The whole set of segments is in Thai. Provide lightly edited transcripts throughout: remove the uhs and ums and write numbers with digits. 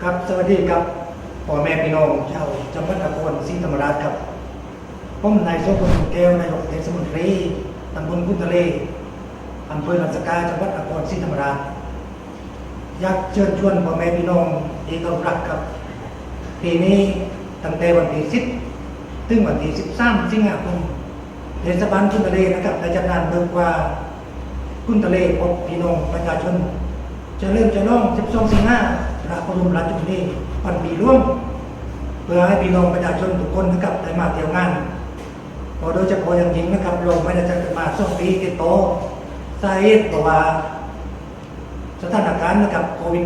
ครับสวัสดีครับพ่อแม่พี่น้องชาวจังหวัดนครศรีธรรมราชครับผมนายโสพลแก้วนายกเทศมนตรีตำบลกุนทะเลอำเภอลำสกาจังหวัดนครศรีธรรมราชอยากเชิญชวนพ่อแม่พี่น้องที่เคารพครับปีนี้ตั้งแต่วันที่10ถึงวันที่13สิงหาคมเทศบาลกุนทะเลนะครับได้จัดงานเบิกว่ากุนทะเลพบพี่น้องประชาชนจะเริ่มจะล่อง12สิงหาพระบรมราชชนนีพันปีร่วมเพื่อให้พี่น้องประชาชนทุกคนนะครับได้มาเที่ยวงานโดยเฉพาะอย่างยิ่งนะครับลงไม่ได้จัดมา2 ปีติดต่อสาเหตุเพราะว่าสถานการณ์นะครับโควิด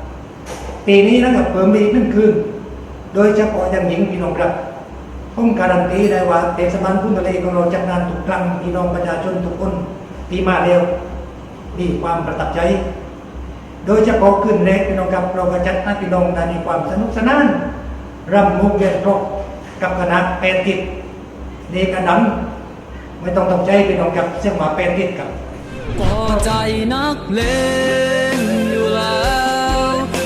-19 ปีนี้นะครับเพิ่มอีก1 คืนโดยเฉพาะอย่างยิ่งพี่น้องครับผมการันตีได้ว่าเทศบาลกุนทะเลของเราจัดงานทุกครั้งพี่น้องประชาชนทุกคนที่มาเร็วมีความประทับใจโดยเฉพาะคืนแรกพี่น้องครับเราก็จัดให้พี่น้องได้มีความสนุกสนานรำมุกเวียนครบกับคณะแปดทิศเด็กกระดำไม่ต้องตกใจพี่น้องครับเสียงหมาแปดทิศครับพอใจนักเลงอยู่แล้ว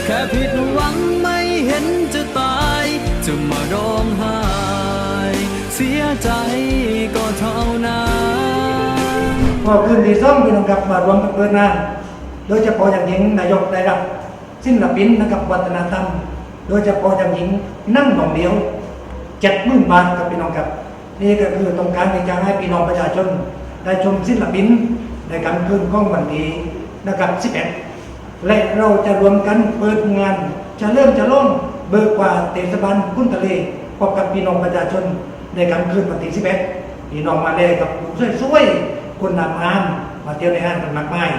แค่ผิดหวังไม่เห็นจะตายจะมาร้องไห้เสียใจก็เท่านั้นพอคืนที่2พี่น้องครับมารวมกันเปิดงานโดยเฉพาะอย่างยิ่งนายกได้รับศิลปินนะครับวัฒนธรรมโดยเฉพาะอย่างยิ่งนั่งหน่องเดียว70,000 บาทกับพี่น้องครับนี่ก็คือต้องการที่จะให้พี่น้องประชาชนได้ชมศิลปินในการคืนของวันนี้นะครับ11และเราจะรวมกันเปิดงานจะเริ่มจะล่องเบิกว่าเทศบาลกุนทะเลพบกับพี่น้องประชาชนในการคืนวันที่11พี่น้องมาเลยกับสวยๆคนนำงานมาเที่ยวในงานกันมากมาย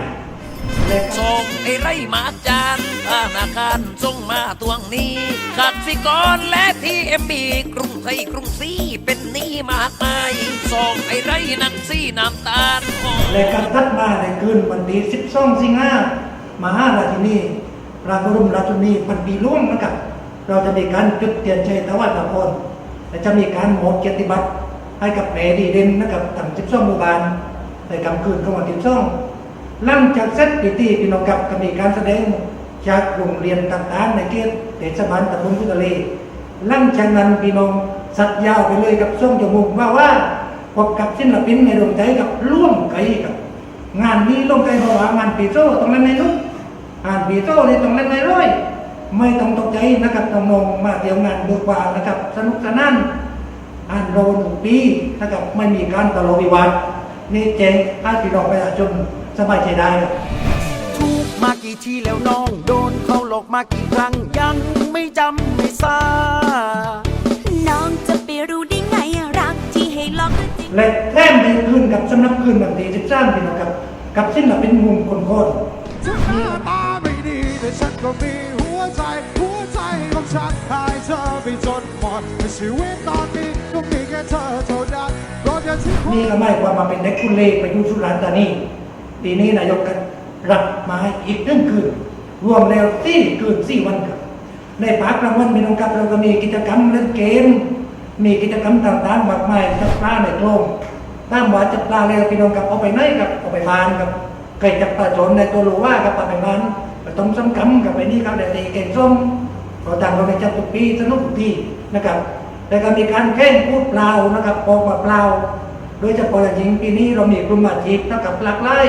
ส่งไอ้ไรมาจานธนาคารส่งมาทวงหนี้กสิกรและทีเอ็มบีกรุงไทยกรุงศรีเป็นหนี้มากมายส่งไอ้ไรนังซี่น้ำตาลและการทัดมาในคืนวันที่12สิงหาคมมหาราชินีพระบรมราชชนนีพันปีหลวงนะครับเราจะมีการจุดเทียนชัยถวายพระพรและจะมีการมอบเกียรติบัตรให้กับแม่ดีเด่นนะครับทั้ง12 หมู่บ้านในค่ำคืนของวันที่12หลังจากเสร็จพิธีพี่น้องครับก็มีการแสดงจากโรงเรียนต่างๆในเขตเทศบาลตำบลกุนทะเลหลังจากนั้นพี่น้องสัตยาวไปเลยกับช่วงจมูกว่าพบกับศิลปินในดวงใจกับร่วมไกลกับงานนี้ลงใจเพราะว่างานปีโซ่ตรงนั้นในนุ๊กงานปีโซ่ในตรงนั้นในร้อยไม่ต้องตกใจนะครับต้องมองมาเที่ยวงานดูกว่านะครับสนุกสนานโรนปีนะครับไม่มีการทะเลาะวิวาทนี่เจงให้พี่น้องประชาชนสบายใจได้ทุกมากี่ทีแล้วน้องโดนเขาหลอกมากี่ครั้งยังไม่จำไม่ซาน้องจะไปรู้ได้ไงรักที่ให้หลอกจริงและแถมในคืนกับสำนักคืนวันที่13พี่น้องกับศิลปินมุมคนโคตรถึงหน้าตาไม่ดีแต่ฉันก็มีหัวใจของฉันให้เธอไปจนหมดชีวิตตอนนี้ก็มีแค่เธอเท่านั้นนี่ก็ไม่ว่ามาเป็นเด็กคุณเล่ไปอยู่สุราษฎร์ธานีปีนี้นายกกันรับมาให้อีก1 คืนรวมแล้ว4 คืน 4 วันครับในภาคกลางวันพี่น้องครับเราก็มีกิจกรรมเล่นเกมมีกิจกรรมต่างๆมากมายจับปลาในโคลงตามว่าจับปลาแล้วพี่น้องครับเอาไปไหนครับเอาไปบานครับไก่จับปลาโจรในตัวรู้ว่าครับเอาไปบานไปต้มซ้ำกำกับไปนี่ครับแต่ตีเก่งส้มเราต่างเราไปจับทุกปีสนุกทุกปีนะครับแล้วก็มีการแข่งพูดเปล่านะครับปอกเปล่าโดยเฉพาะอย่างยิ่งปีนี้เรามีกลุ่มอาชีพนะครับหลากหลาย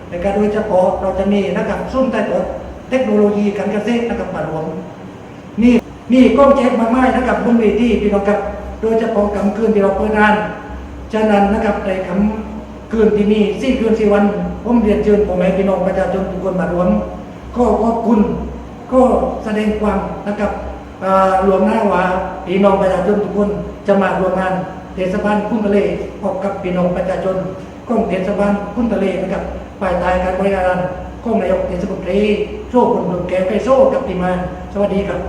ในการโดยเฉพาะเราจะมีนะครับซุ้มใต้โต๊ะเทคโนโลยีการเกษตรนะครับมารวมนี่กล้องแจ็คมาไม้นะครับบนเวทีพี่น้องครับโดยเฉพาะค่ำคืนที่เราเปิดงานฉะนั้นนะครับในค่ำคืนที่มี4 คืน 4 วันผมเรียนเชิญพ่อแม่พี่น้องประชาชนทุกคนมารวมก็ขอบคุณก็แสดงความนะครับรวมหน้าว่าพี่น้องประชาชนทุกคนจะมารวมงานเทศบาลกุนทะเลพบกับพี่น้องประชาชนของเทศบาลกุนทะเลนะครับภายใต้การบริหารของนายกเทศมนตรีโชคบุญแก้วไก่โซ่กับทีมงานสวัสดีครับ